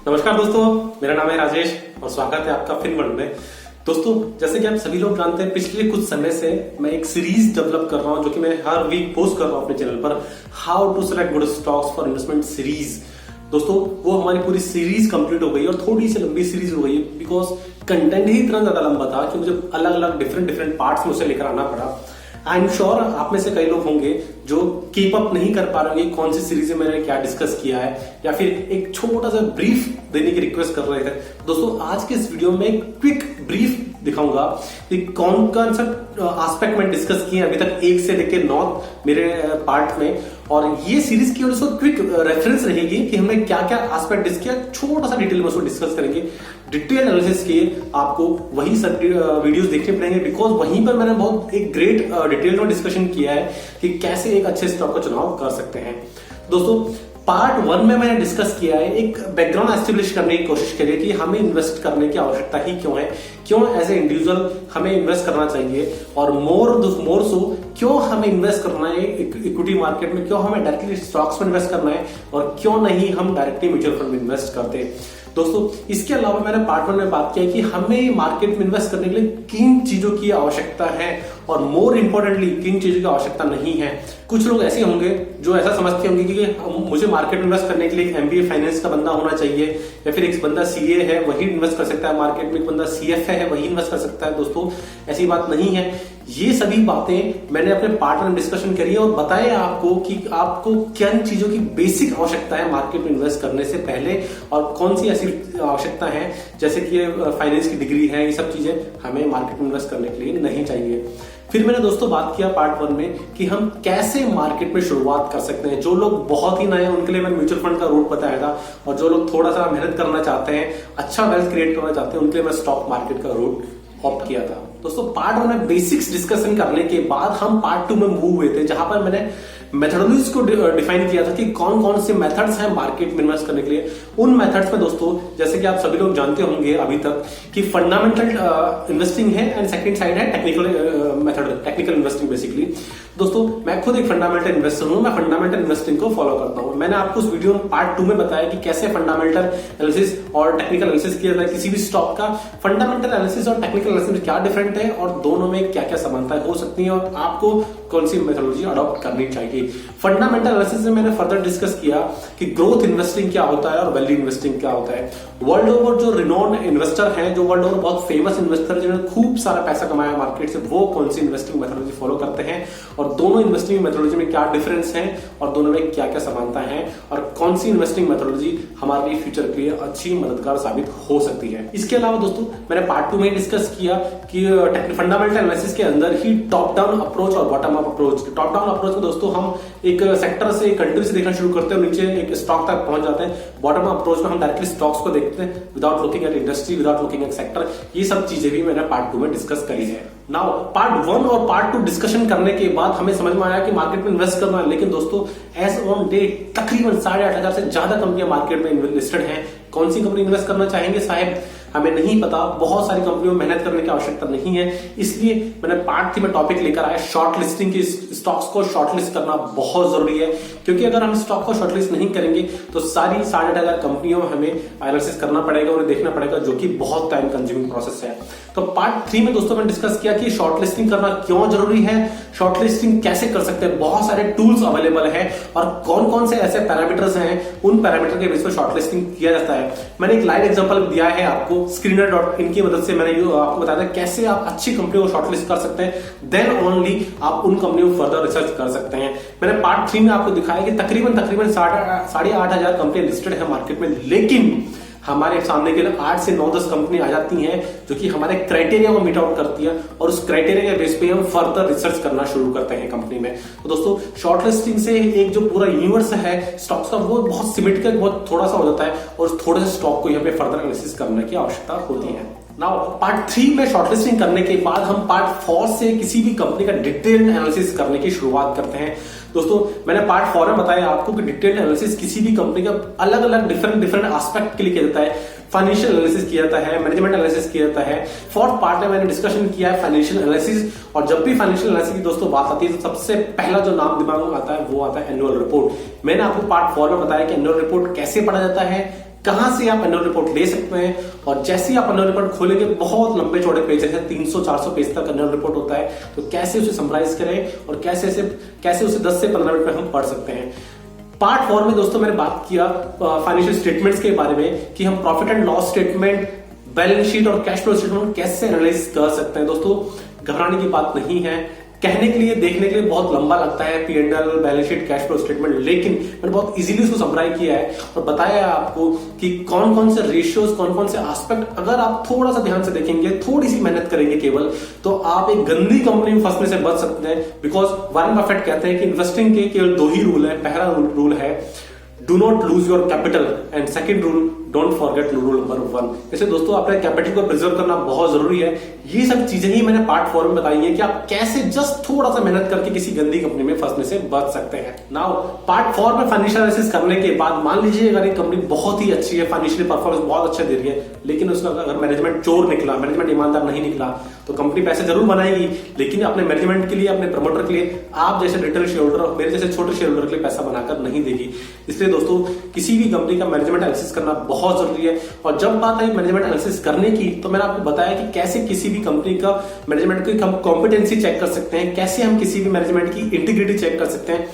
नमस्कार दोस्तों, मेरा नाम है राजेश और स्वागत है आपका फिनवर्ल्ड में। दोस्तों, जैसे कि आप सभी लोग जानते हैं, पिछले कुछ समय से मैं एक सीरीज डेवलप कर रहा हूं जो कि मैं हर वीक पोस्ट कर रहा हूं अपने चैनल पर, how to select good stocks for investment series. दोस्तों, वो हमारी पूरी सीरीज कंप्लीट हो गई और थोड़ी सी लंबी सीरीज हो गई बिकॉज कंटेंट ही इतना ज्यादा लंबा था कि मुझे अलग अलग डिफरेंट पार्ट्स में उसे लेकर आना पड़ा। आई एम श्योर आप में से कई लोग होंगे जो कीप अप नहीं कर पा रहे होंगे कौन सी सीरीज में मैंने क्या डिस्कस किया है, या फिर एक छोटा सा ब्रीफ देने की रिक्वेस्ट कर रहे थे। दोस्तों, आज के इस वीडियो में एक क्विक ब्रीफ दिखाऊंगा कि कौन कौन सा एस्पेक्ट में डिस्कस किए अभी तक 1 से लेकर 9 मेरे पार्ट में, और ये सीरीज की वजह से क्विक रेफरेंस रहेगी कि हमने क्या क्या एस्पेक्ट डिस्कस किया। छोटा सा डिटेल में उसको डिस्कस करेंगे। डिटेल एनालिसिस के आपको वही सब वीडियोस देखने पड़ेंगे बिकॉज वहीं पर मैंने बहुत एक ग्रेट डिटेल में डिस्कशन किया है कि कैसे एक अच्छे स्टॉक का चुनाव कर सकते हैं। दोस्तों, पार्ट 1 में मैंने डिस्कस किया है, एक बैकग्राउंड एस्टेब्लिश करने की कोशिश करिए कि हमें इन्वेस्ट करने की आवश्यकता ही क्यों है, क्यों एज ए इंडिविजुअल हमें इन्वेस्ट करना चाहिए, और मोर सो क्यों हमें इन्वेस्ट करना है इक्विटी मार्केट में, क्यों हमें डायरेक्टली स्टॉक्स में इन्वेस्ट करना है और क्यों नहीं हम डायरेक्टली म्यूचुअल फंड में इन्वेस्ट करते हैं। दोस्तों, इसके अलावा मैंने पार्ट 1 में बात किया कि हमें मार्केट में इन्वेस्ट करने के लिए किन चीजों की आवश्यकता है और मोर इंपॉर्टेंटली किन चीजों की आवश्यकता नहीं है। कुछ लोग ऐसे होंगे जो ऐसा समझते होंगे कि मुझे मार्केट में इन्वेस्ट करने के लिए एक MBA फाइनेंस का बंदा होना चाहिए, या फिर एक बंदा CA है वही इन्वेस्ट कर सकता है मार्केट में, एक बंदा CFA है वही इन्वेस्ट कर सकता है। दोस्तों, ऐसी बात नहीं है। ये सभी बातें मैंने अपने पार्ट में डिस्कशन करी है और बताया आपको कि आपको किन चीजों की बेसिक आवश्यकता है मार्केट में इन्वेस्ट करने से पहले, और कौन सी ऐसी आवश्यकता है जैसे कि फाइनेंस की डिग्री है, ये सब चीजें हमें मार्केट में इन्वेस्ट करने के लिए नहीं चाहिए। फिर मैंने दोस्तों बात किया पार्ट 1 में कि हम कैसे मार्केट में शुरुआत कर सकते हैं। जो लोग बहुत ही नए हैं उनके लिए मैंने म्यूचुअल फंड का रूट बताया था, और जो लोग थोड़ा सा मेहनत करना चाहते हैं, अच्छा वेल्थ क्रिएट करना चाहते हैं, उनके लिए मैं स्टॉक मार्केट का रूट ऑप्ट किया था। दोस्तों, पार्ट 1 में बेसिक्स डिस्कशन करने के बाद हम पार्ट 2 में मूव हुए थे, जहां पर मैंने मेथडोलॉजीज को डिफाइन किया था कि कौन कौन से मेथड्स हैं मार्केट में इन्वेस्ट करने के लिए। उन मेथड्स में दोस्तों, जैसे कि आप सभी लोग जानते होंगे अभी तक कि फंडामेंटल इन्वेस्टिंग है एंड सेकंड साइड है technical method, technical investing basically. दोस्तों, मैं खुद एक फंडामेंटल इन्वेस्टर हूं, मैं फंडामेंटल इन्वेस्टिंग को फॉलो करता हूं। मैंने आपको उस वीडियो में पार्ट 2 में बताया कि कैसे फंडामेंटल एनालिसिस और टेक्निकल एनालिसिस किया जाता है किसी भी स्टॉक का। फंडामेंटल एनालिसिस और टेक्निकल एनालिसिस में क्या डिफरेंट है और दोनों में क्या क्या समानताएं हो सकती हैं और आपको कौन सी मेथोडोलॉजी अडॉप्ट करनी चाहिए। फंडामेंटल एनालिसिस में मैंने फर्दर डिस्कस किया कि ग्रोथ इन्वेस्टिंग क्या होता है और वैल्यू इन्वेस्टिंग क्या होता है। वर्ल्ड ओवर जो रिनोन इन्वेस्टर हैं, जो वर्ल्ड ओवर बहुत फेमस इन्वेस्टर है जिन्होंने खूब सारा पैसा कमाया मार्केट से, वो कौन सी इन्वेस्टिंग मेथोडोलॉजी फॉलो करते हैं और दोनों इन्वेस्टिंग मेथोडोलॉजी में क्या डिफरेंस है और दोनों में क्या क्या समानता है और कौन सी इन्वेस्टिंग मेथोडोलॉजी हमारे लिए फ्यूचर के लिए अच्छी मददगार साबित हो सकती है। इसके अलावा दोस्तों, मैंने पार्ट 2 में डिस्कस किया कि फंडामेंटल एनालिसिस के अंदर ही टॉप डाउन अप्रोच और bottom up approach. Top down approach में दोस्तों हम एक सेक्टर से, कंट्री से देखना शुरू करते हैं और नीचे एक स्टॉक तक पहुंच जाते हैं। बॉटम अप अप्रोच में हम डायरेक्टली स्टॉक्स को देखते हैं without looking at industry, without looking at sector. ये सब चीजें भी मैंने पार्ट 2 में डिस्कस करी है। नाउ पार्ट 1 और पार्ट 2 डिस्कशन करने के बाद हमें समझ में आया कि मार्केट में इन्वेस्ट करना है, लेकिन दोस्तों एज ऑन डेट तकरीबन 8,500 से ज्यादा कंपनियां मार्केट में लिस्टेड हैं। कौन सी कंपनी इन्वेस्ट करना चाहेंगे साहब, हमें नहीं पता। बहुत सारी कंपनियों में मेहनत करने की आवश्यकता नहीं है, इसलिए मैंने पार्ट 3 में टॉपिक लेकर आया शॉर्ट लिस्टिंग की। स्टॉक्स को शॉर्टलिस्ट करना बहुत जरूरी है, क्योंकि अगर हम स्टॉक को शॉर्टलिस्ट नहीं करेंगे तो सारी 8,500 कंपनियों में हमें एनालिसिस करना पड़ेगा, उन्हें देखना पड़ेगा, जो कि बहुत टाइम कंज्यूमिंग प्रोसेस है। तो पार्ट 3 में दोस्तों मैंने डिस्कस किया कि शॉर्टलिस्टिंग करना क्यों जरूरी है, शॉर्टलिस्टिंग कैसे कर सकते हैं, बहुत सारे टूल्स अवेलेबल है और कौन कौन से ऐसे पैरामीटर्स हैं, उन पैरामीटर के बेस पर शॉर्टलिस्टिंग किया जाता है। मैंने एक लाइव एग्जांपल दिया है आपको, screener.in की मदद से मैंने आपको बताया था कैसे आप अच्छी कंपनी को शॉर्टलिस्ट कर सकते हैं, देन ओनली आप उन कंपनियों को फर्दर रिसर्च कर सकते हैं। मैंने पार्ट 3 में आपको दिखाया कि तकरीबन 8,500 कंपनियां लिस्टेड है मार्केट में, लेकिन हमारे सामने के लिए 8 से 9-10 कंपनी आ जाती हैं जो कि हमारे क्राइटेरिया को मीट आउट करती है, और उस क्राइटेरिया के बेस पे हम फर्दर रिसर्च करना शुरू करते हैं कंपनी में। तो दोस्तों, शॉर्टलिस्टिंग से एक जो पूरा यूनिवर्स है स्टॉक्स का, वो बहुत सिमट कर बहुत थोड़ा सा हो जाता है और उस थोड़े से स्टॉक को यहाँ पे फर्दर एनालिसिस करने की आवश्यकता होती है। नाउ पार्ट 3 में शॉर्टलिस्टिंग करने के बाद हम पार्ट 4 से किसी भी कंपनी का डिटेल्ड एनालिसिस करने की शुरुआत करते हैं। दोस्तों, मैंने पार्ट 4 में बताया आपको कि डिटेल्ड एनालिसिस किसी भी कंपनी का अलग अलग डिफरेंट एस्पेक्ट के लिए किया जाता है। फाइनेंशियल एनालिसिस किया जाता है, मैनेजमेंट एनालिसिस किया जाता है। फोर्थ पार्ट में मैंने डिस्कशन किया है फाइनेंशियल एनालिसिस, और जब भी फाइनेंशियल एनालिसिस की दोस्तों बात आती है तो सबसे पहला जो नाम दिमाग में आता है वो आता है एनुअल रिपोर्ट। मैंने आपको पार्ट 4 में बताया कि एनुअल रिपोर्ट कैसे पढ़ा जाता है, कहां से आप एनुअल रिपोर्ट ले सकते हैं। और जैसे ही आप एनुअल रिपोर्ट खोलेंगे बहुत लंबे चौड़े पेज है, 300-400 पेज तक एनुअल रिपोर्ट होता है। तो कैसे उसे समराइज करें और कैसे उसे 10 से 15 मिनट में हम पढ़ सकते हैं। पार्ट 4 में दोस्तों मैंने बात किया फाइनेंशियल स्टेटमेंट्स के बारे में कि हम profit and loss statement, balance sheet और कैश फ्लो स्टेटमेंट कैसे एनालाइज कर सकते हैं। दोस्तों घबराने की बात नहीं है, कहने के लिए देखने के लिए बहुत लंबा लगता है P&L, balance sheet, cash flow statement, लेकिन मैंने बहुत इजीली उसको समराइज किया है और बताया है आपको कि कौन कौन से रेशियोज, कौन कौन से एस्पेक्ट अगर आप थोड़ा सा ध्यान से देखेंगे, थोड़ी सी मेहनत करेंगे केवल, तो आप एक गंदी कंपनी में फंसने से बच सकते हैं। बिकॉज वॉरेन बफेट कहते हैं कि इन्वेस्टिंग के केवल 2 ही रूल है। पहला रूल है do not lose your capital and second rule don't forget rule number 1। जैसे दोस्तों अपने कैपिटल को प्रिजर्व करना बहुत जरूरी है। ये सब चीजें ही मैंने पार्ट 4 में बताई है कि आप कैसे जस्ट थोड़ा सा मेहनत करके किसी गंदी कंपनी में फंसने से बच सकते हैं। नाउ पार्ट 4 में फाइनेंशियल एनालिसिस करने के बाद मान लीजिए अगर एक कंपनी बहुत ही अच्छी है, फाइनेंशियल परफॉर्मेंस बहुत अच्छा दे रही है, लेकिन उसका अगर मैनेजमेंट चोर निकला, मैनेजमेंट ईमानदार नहीं निकला, तो कंपनी पैसे जरूर बनाएगी, लेकिन अपने मैनेजमेंट के लिए, अपने प्रमोटर के लिए आप जैसे रिटेल शेयर होल्डर और मेरे जैसे छोटे शेयर होल्डर के लिए पैसा बनाकर नहीं देगी। इसलिए दोस्तों किसी भी कंपनी का मैनेजमेंट एनालिसिस करना बहुत जरूरी है। और जब बात आई मैनेजमेंट एनालिसिस करने की, तो मैंने आपको बताया कि कैसे किसी भी कंपनी का मैनेजमेंट की हम कॉम्पिटेंसी चेक कर सकते हैं, कैसे हम किसी भी मैनेजमेंट की इंटीग्रिटी चेक कर सकते हैं।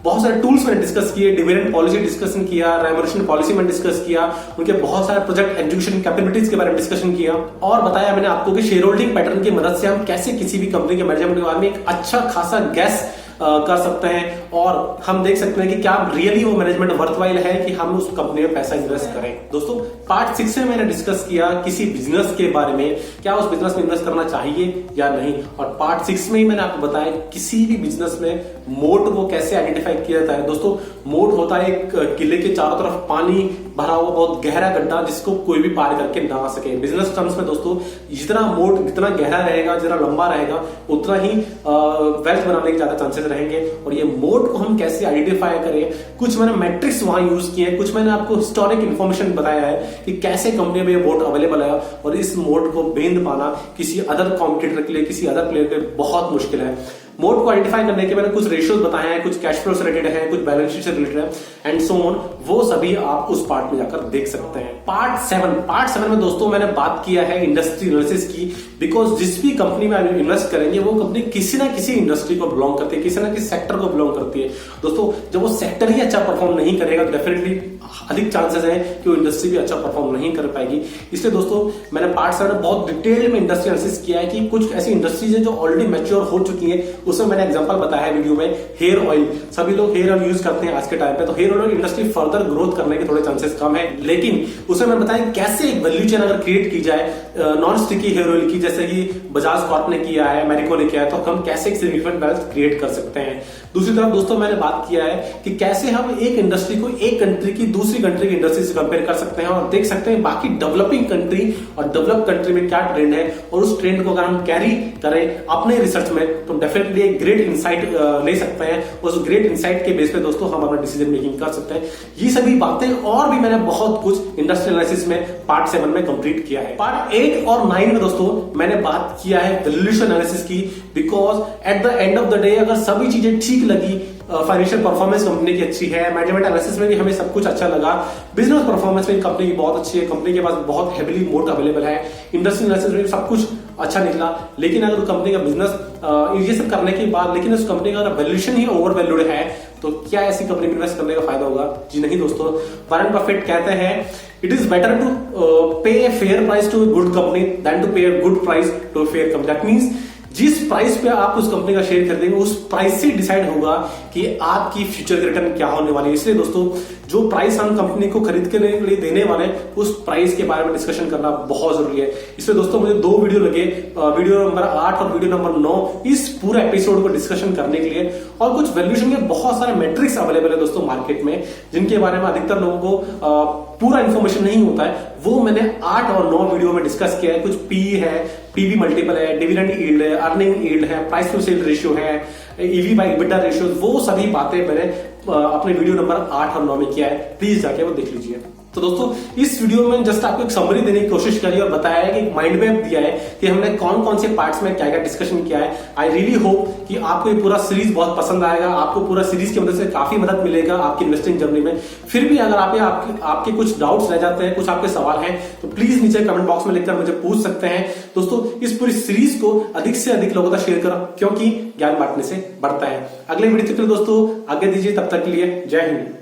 बहुत सारे टूल्स मैंने डिस्कस किए, डिविडेंड पॉलिसी डिस्कशन किया, रेमुनरेशन पॉलिसी में डिस्कस किया, उनके बहुत सारे प्रोजेक्ट एग्जीक्यूशन कैपेबिलिटीज के बारे में डिस्कशन किया और बताया मैंने आपको कि शेयर होल्डिंग पैटर्न की मदद से हम कैसे किसी भी कंपनी के मैनेजमेंट के बारे में एक अच्छा खासा गैस कर सकते हैं और हम देख सकते हैं कि क्या रियली वो मैनेजमेंट वर्थवाइल है कि हम उस कंपनी में पैसा इन्वेस्ट करें। दोस्तों पार्ट 6 में मैंने डिस्कस किया किसी बिजनेस के बारे में, क्या उस बिजनेस में इन्वेस्ट करना चाहिए या नहीं। और पार्ट 6 में ही मैंने आपको बताया किसी भी बिजनेस में मोट को कैसे आइडेंटिफाई किया जाता है। दोस्तों मोट होता है एक किले के चारों तरफ पानी भरा हुआ बहुत गहरा गड्ढा जिसको कोई भी पार करके ना आ सके। बिजनेस टर्म्स में दोस्तों जितना मोट जितना गहरा रहेगा, जितना लंबा रहेगा, उतना ही वेल्थ बनाने के ज्यादा चांसेस रहेंगे। और ये मोड को हम कैसे आइडेंटिफाई करें, कुछ मैंने मैट्रिक्स वहां यूज किए हैं, कुछ मैंने आपको हिस्टोरिक इंफॉर्मेशन बताया है कि कैसे कंपनी में ये मोड अवेलेबल है और इस मोड को बेंद पाना किसी अदर कॉम्पिटिटर के लिए, किसी अदर प्लेयर के लिए बहुत मुश्किल है। मोड को आइडेंटिफाई करने के मैंने कुछ रेशियोज बताए हैं, कुछ कैश फ्लो से रिलेटेड है, कुछ बैलेंस शीट से रिलेटेड है एंड सो ऑन। वो सभी आप उस पार्ट में जाकर देख सकते हैं। पार्ट 7 में दोस्तों मैंने बात किया है इंडस्ट्री एनालिसिस की। बिकॉज जिस भी कंपनी में आप इन्वेस्ट करेंगे वो कंपनी किसी ना किसी इंडस्ट्री को बिलोंग करती है, किसी ना किसी सेक्टर को बिलोंग करती है। दोस्तों जब वो सेक्टर ही अच्छा परफॉर्म नहीं करेगा तो डेफिनेटली अधिक चांसेस है कि वो इंडस्ट्री भी अच्छा परफॉर्म नहीं कर पाएगी। इसलिए दोस्तों मैंने पार्ट 7 में बहुत डिटेल में इंडस्ट्री एनालिसिस किया है कि कुछ ऐसी इंडस्ट्रीज है जो ऑलरेडी मैच्योर हो चुकी है। उसमें मैंने एग्जांपल बताया है वीडियो में। हेयर ऑयल, सभी लोग हेयर ऑयल यूज करते हैं आज के टाइम पे, तो hair oil industry further growth करने के थोड़े चांसेस कम है, लेकिन उसमें मैंने बताया कैसे एक वैल्यू चेन अगर क्रिएट की जाए नॉन स्टिकी हेयर ऑयल की, जैसे कि बजाज कॉर्प ने किया है, मैरिको ने किया है, तो हम कैसे एक सिग्निफिकेंट वेल्थ क्रिएट कर सकते हैं। दूसरी तरफ दोस्तों मैंने बात किया है कि कैसे हम एक इंडस्ट्री को एक कंट्री की दूसरी कंट्री की इंडस्ट्री से कंपेयर कर सकते हैं और देख सकते हैं बाकी डेवलपिंग कंट्री और डेवलप कंट्री में क्या ट्रेंड है, और उस ट्रेंड को अगर हम कैरी करें अपने रिसर्च में तो डेफिनेटली एक ग्रेट इंसाइट ले सकते हैं। उस ग्रेट इंसाइट के बेस पे दोस्तों हम अपना डिसीजन मेकिंग कर सकते हैं। ये सभी बातें और भी मैंने बहुत कुछ इंडस्ट्रियल एनालिसिस में पार्ट 7 में कंप्लीट किया है। पार्ट 8 और 9 में दोस्तों मैंने बात किया है वैल्यूएशन एनालिसिस की। Because at the end of the day अगर सभी चीजें ठीक लगी, फाइनेंशियल परफॉर्मेंस कंपनी की अच्छी है, मैनेजमेंट एनालिसिस में भी हमें सब कुछ अच्छा लगा, बिजनेस परफॉर्मेंस में कंपनी की बहुत अच्छी है, कंपनी के पास बहुत हेवीली मोड अवेलेबल है, इंडस्ट्रियल एनालिसिस में सब कुछ अच्छा निकला, लेकिन अगर कंपनी का बिजनेस ये सब करने के बाद लेकिन उस कंपनी का वैल्यूएशन ही ओवर वैल्यूड है तो क्या ऐसी कंपनी में इन्वेस्ट करने का फायदा होगा? जी नहीं दोस्तों। वॉरेन बफेट कहते हैं it is better to pay a fair price to a good company than to pay a good price to a fair company. That means जिस प्राइस पे आप उस कंपनी का शेयर खरीदेंगे उस प्राइस से डिसाइड होगा कि आपकी फ्यूचर रिटर्न क्या होने वाली है। इसलिए दोस्तों जो प्राइस हम कंपनी को खरीद के लिए देने वाले हैं उस प्राइस के बारे में डिस्कशन करना बहुत जरूरी है। इसलिए दोस्तों मुझे 2 वीडियो लगे, वीडियो नंबर 8 और वीडियो नंबर 9, इस पूरे एपिसोड को डिस्कशन करने के लिए। और कुछ वैल्यूएशन के बहुत सारे मैट्रिक्स अवेलेबल है दोस्तों मार्केट में, जिनके बारे में अधिकतर लोगों को पूरा इंफॉर्मेशन नहीं होता है। वो मैंने 8 और 9 वीडियो में डिस्कस किया है। कुछ पी है, पीवी मल्टीपल है, डिविडेंड यील्ड है, अर्निंग यील्ड है, प्राइस टू सेल रेशियो है, ईवी बाय EBITDA रेशियो, वो सभी बातें मैंने अपने वीडियो नंबर 8 और 9 में किया है। प्लीज जाके वो देख लीजिए। तो दोस्तों इस वीडियो में जस्ट आपको एक समरी देने की कोशिश करी और बताया है कि एक माइंड मैप दिया है कि हमने कौन कौन से पार्ट्स में क्या क्या डिस्कशन किया है। आई रियली होप कि आपको ये पूरा सीरीज बहुत पसंद आएगा, आपको पूरा सीरीज की मदद से काफी मदद मिलेगा आपकी इन्वेस्टिंग जर्नी में। फिर भी अगर आपके कुछ डाउट्स रह जाते हैं, कुछ आपके सवाल हैं, तो प्लीज नीचे कमेंट बॉक्स में लिखकर मुझे पूछ सकते हैं। दोस्तों इस पूरी सीरीज को अधिक से अधिक लोगों तक शेयर करो, क्योंकि ज्ञान बांटने से बढ़ता है। अगले वीडियो तक के लिए दोस्तों आगे दीजिए, तब तक के लिए जय हिंद।